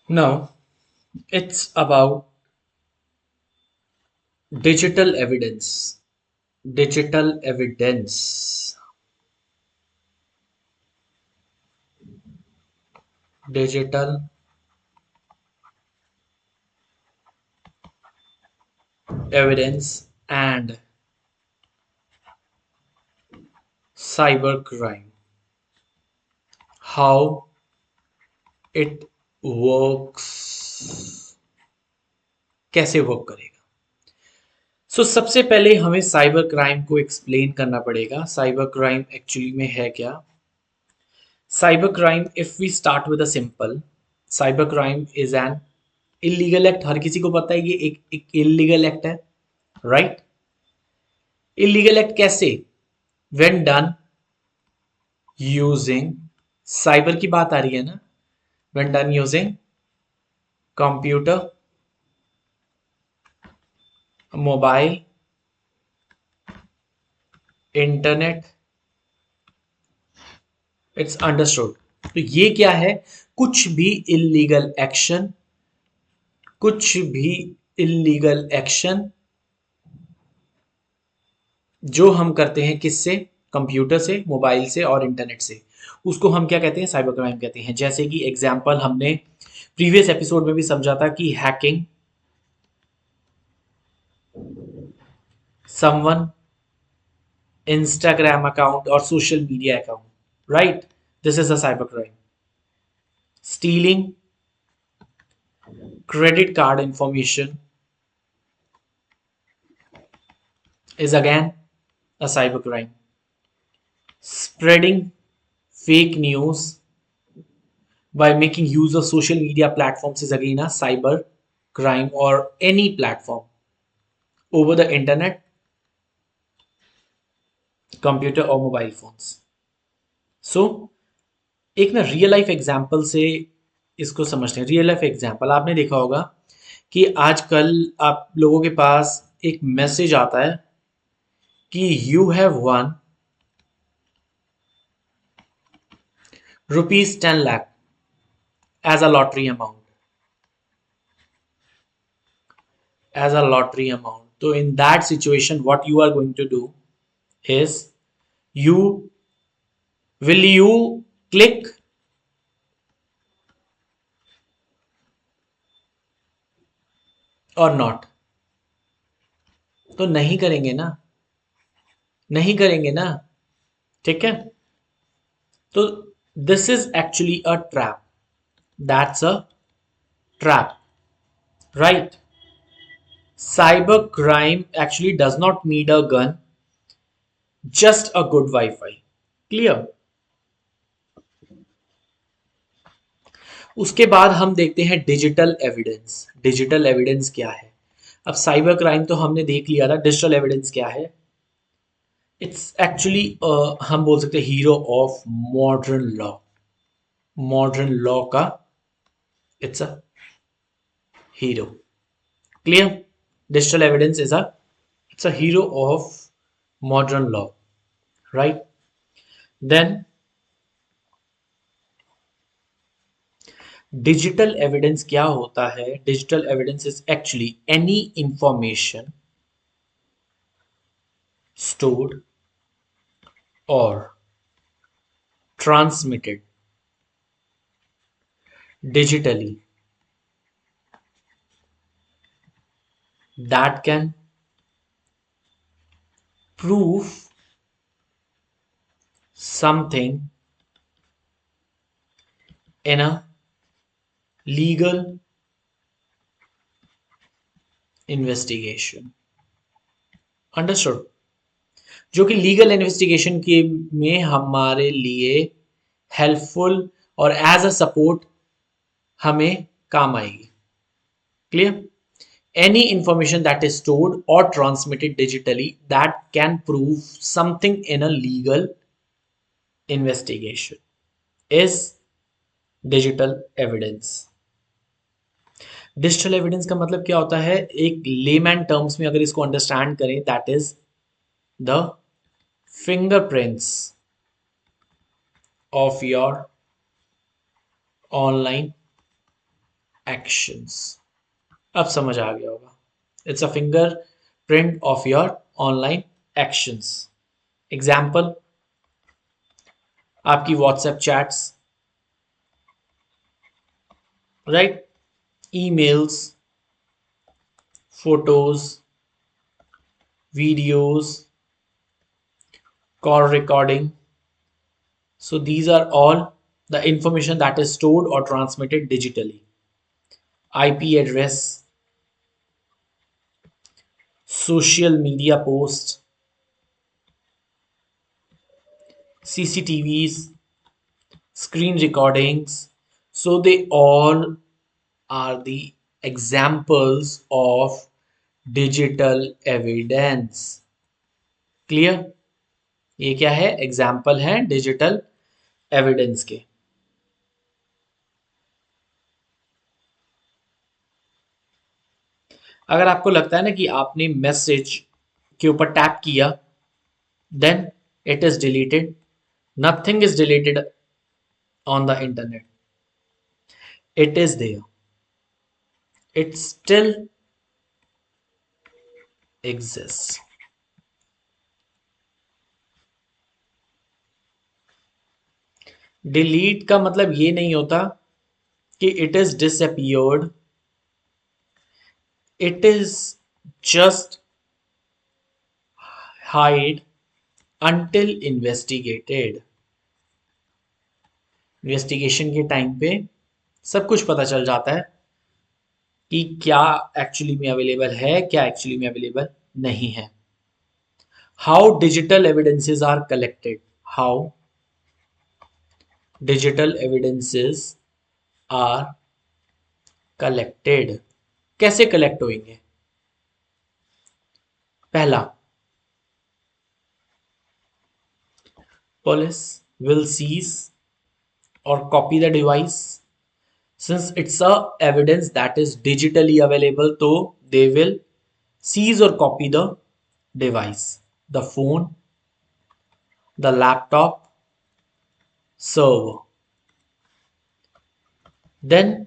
Now, it's about digital evidence. Digital evidence. Digital evidence and cybercrime. How it works. कैसे work करेगा? सबसे पहले हमें साइबर क्राइम को एक्सप्लेन करना पड़ेगा। साइबर क्राइम एक्चुअली में है क्या? Cyber crime, if we start with a simple, cyber crime is an illegal act. हर किसी को पता है ये एक इलीगल एक्ट है, राइट? इलीगल एक्ट कैसे? व्हेन डन यूजिंग, साइबर की बात आ रही है ना, when done using computer, mobile, internet, it's understood. तो ये क्या है? कुछ भी इलीगल एक्शन, कुछ भी इलीगल एक्शन जो हम करते हैं किससे? कंप्यूटर से, मोबाइल से और इंटरनेट से, उसको हम क्या कहते हैं? साइबर क्राइम कहते हैं। जैसे कि एग्जांपल हमने प्रीवियस एपिसोड में भी समझा था कि हैकिंग समवन इंस्टाग्राम अकाउंट और social media account, right? This is a cyber crime. Stealing credit card information is again a cybercrime. Spreading fake news by making use of social media platforms is again a cyber crime, or any platform over the internet, computer or mobile phones. So एक ना real life example से इसको समझते हैं। Real life example आपने देखा होगा कि आजकल आप लोगों के पास एक मैसेज आता है कि you have one ₹10 lakh as a lottery amount, as a lottery amount. So in that situation, what you are going to do is, you will you click or not? तो नहीं करेंगे ना, नहीं करेंगे ना, ठीक है? तो this is actually a trap, that's a trap, right? Cyber crime actually does not need a gun, just a good Wi-Fi. Clear? उसके बाद हम देखते हैं डिजिटल एविडेंस। डिजिटल एविडेंस क्या है? अब साइबर क्राइम तो हमने देख लिया था, डिजिटल एविडेंस क्या है? इट्स एक्चुअली हम बोल सकते हैं hero of modern law. Modern law का it's a hero. Clear? Digital evidence is a, it's a hero of modern law, right? Then digital evidence क्या होता है? Digital evidence is actually any information stored or transmitted digitally that can prove something in a legal investigation. Understood? जो कि legal investigation के में हमारे लिए helpful और एज अ सपोर्ट हमें काम आएगी। Clear? Any information that is stored or transmitted digitally that can prove something in a legal investigation is digital evidence. Digital evidence का मतलब क्या होता है? एक लेमैन टर्म्स में अगर इसको अंडरस्टैंड करें, that is the fingerprints of your online actions. अब समझ आ गया होगा। It's a fingerprint of your online actions. Example, आपकी WhatsApp chats, right, emails, photos, videos, call recording. So these are all the information that is stored or transmitted digitally. IP address, social media posts, CCTVs, screen recordings. So they all are the examples of digital evidence. Clear? ये क्या है? Example है digital evidence के। अगर आपको लगता है ना कि आपने मैसेज के ऊपर टैप किया, then it is deleted. Nothing is deleted on the internet. It is there. It still exists. Delete का मतलब ये नहीं होता कि it is disappeared. It is just hide until investigated. Investigation के टाइम पे सब कुछ पता चल जाता है कि क्या एक्चुअली में अवेलेबल है, क्या एक्चुअली में अवेलेबल नहीं है. How digital evidences are collected. How digital evidences are collected. कैसे कलेक्ट होंगे? पहला, police will seize or copy the device. Since it's a evidence that is digitally available, so they will seize or copy the device, the phone, the laptop, server. Then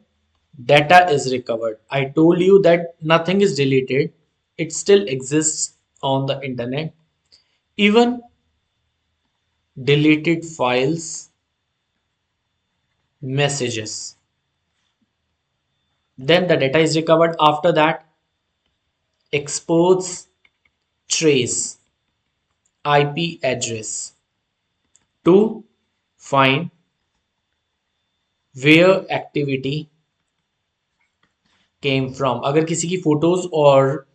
data is recovered. I told you that nothing is deleted. It still exists on the internet. Even deleted files, messages. Then the data is recovered. After that, experts trace IP address to find where activity came from. अगर किसी की photos और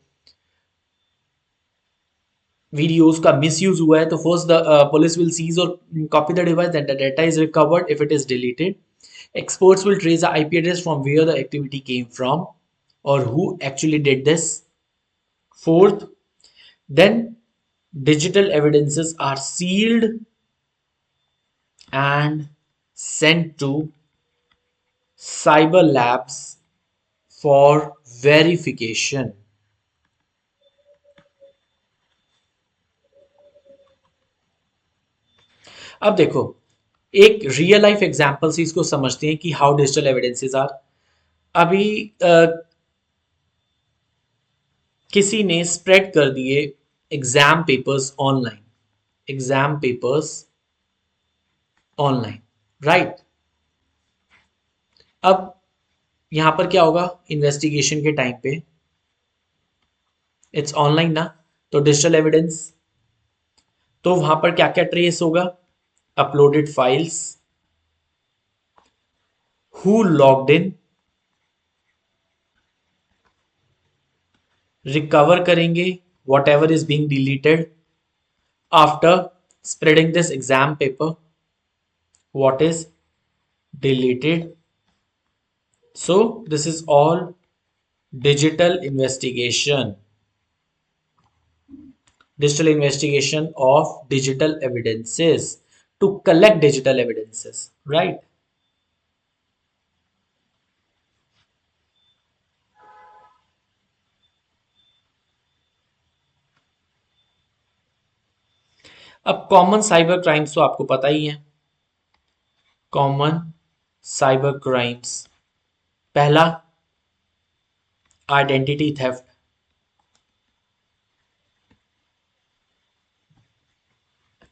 videos का misuse हुआ है तो first the police will seize or copy the device, that the data is recovered. If it is deleted, experts will trace the IP address from where the activity came from or who actually did this. Fourth, then digital evidences are sealed and sent to cyber labs for verification. अब देखो, एक real life example से इसको समझते हैं कि how digital evidences are. अभी किसी ने स्प्रेड कर दिए exam papers online. Exam papers online, right. अब यहां पर क्या होगा? इन्वेस्टिगेशन के टाइम पे इट्स ऑनलाइन ना, तो डिजिटल एविडेंस, तो वहां पर क्या क्या ट्रेस होगा? Uploaded files, who logged in, recover करेंगे whatever is being deleted after spreading this exam paper, what is deleted. So this is all digital investigation, digital investigation of digital evidences to collect digital evidences, right? अब common cyber crimes तो आपको पता ही है. Common cyber crimes, पहला identity theft,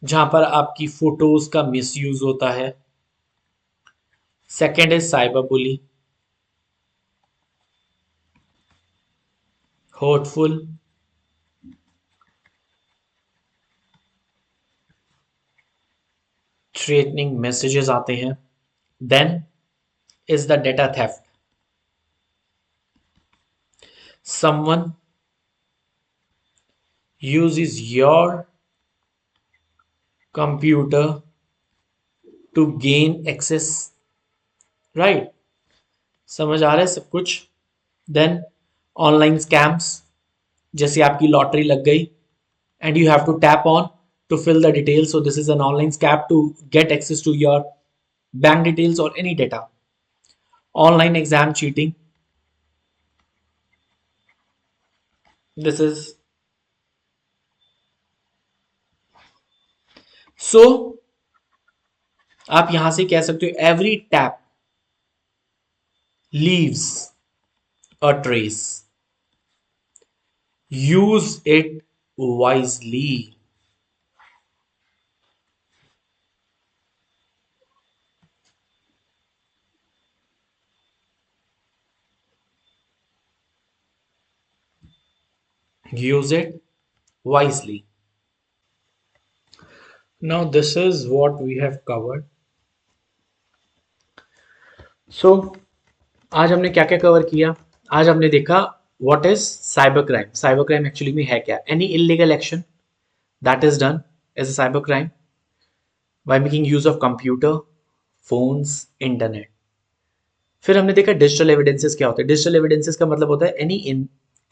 जहां पर आपकी फोटोज का मिसयूज होता है। Second is cyber bully, hurtful, threatening messages आते हैं। Then is the data theft, someone uses your computer to gain access, right? समझ आ रहा है सब कुछ। देन ऑनलाइन स्कैम्स, जैसे आपकी लॉटरी लग गई and you have to tap on to fill the details, so this is an online scam to get access to your bank details or any data. Online exam cheating, this is so आप यहां से कह सकते हो every tap leaves a trace, use it wisely. Use it wisely. Now this is what we have covered. So आज हमने क्या क्या कवर किया? आज हमने देखा what is cyber crime. Cyber crime actually में है क्या? Any illegal action that is done as a cyber crime by making use of computer, phones, internet. फिर हमने देखा डिजिटल एविडेंसेस क्या होते हैं। डिजिटल एविडेंसेस का मतलब होता है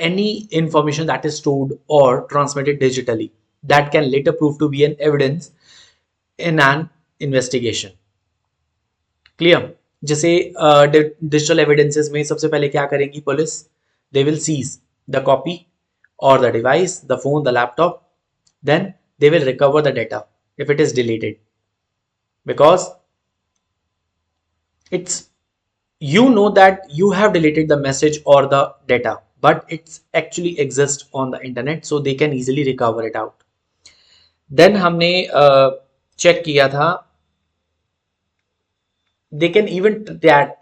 any information that is stored or transmitted digitally that can later prove to be an evidence in an investigation. Clear? जैसे डिजिटल एविडेंसेस में सबसे पहले क्या करेंगी police? They will seize the copy or the device, the phone, the laptop, then they will recover the data if it is deleted, because it's, you know that you have deleted the message or the data, but it's actually exists on the internet, so they can easily recover it out. Then हमने check किया था they can even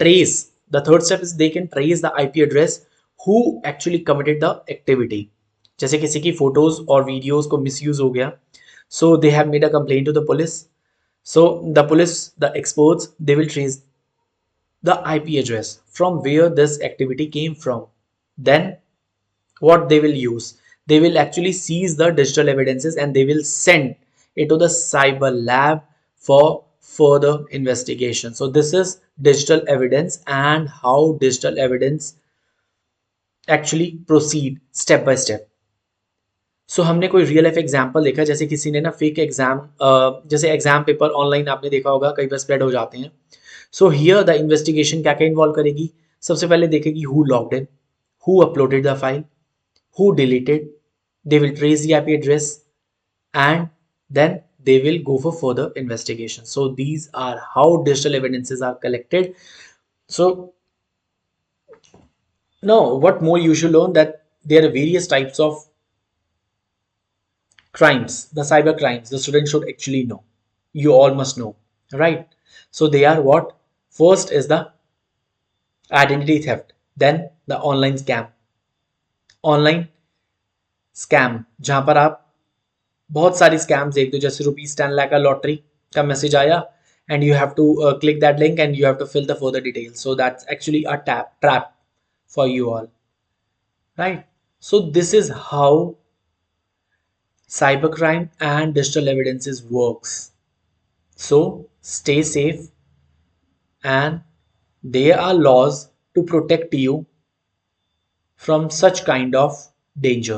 trace, the third step is they can trace the IP address who actually committed the activity. जैसे किसी की photos और videos को misuse हो गया, so they have made a complaint to the police, so the police, the experts, they will trace the IP address from where this activity came from. Then what they will use, they will actually seize the digital evidences and they will send it to the cyber lab for further investigation. So this is digital evidence and how digital evidence actually proceed step by step. सो हमने कोई real life example देखा, जैसे किसी ने ना fake exam, जैसे exam paper online आपने देखा होगा कई बार स्प्रेड हो जाते हैं। सो हियर द इन्वेस्टिगेशन क्या क्या इन्वॉल्व करेगी? सबसे पहले देखेगी who logged in, who uploaded the file, who deleted, they will trace the IP address, and then they will go for further investigation. So these are how digital evidences are collected. So now what more you should learn, that there are various types of crimes, the cyber crimes the student should actually know. You all must know, right? So they are what? First is the identity theft, then the online scam. Online scam जहां पर आप बहुत सारी scams देख दो, जैसे ₹10 लाख का lottery का मैसेज आया and you have to click that link and you have to fill the further details, so that's actually a trap for you all, right? So this is how cybercrime and digital evidences works. So stay safe, and there are laws to protect you from such kind of danger.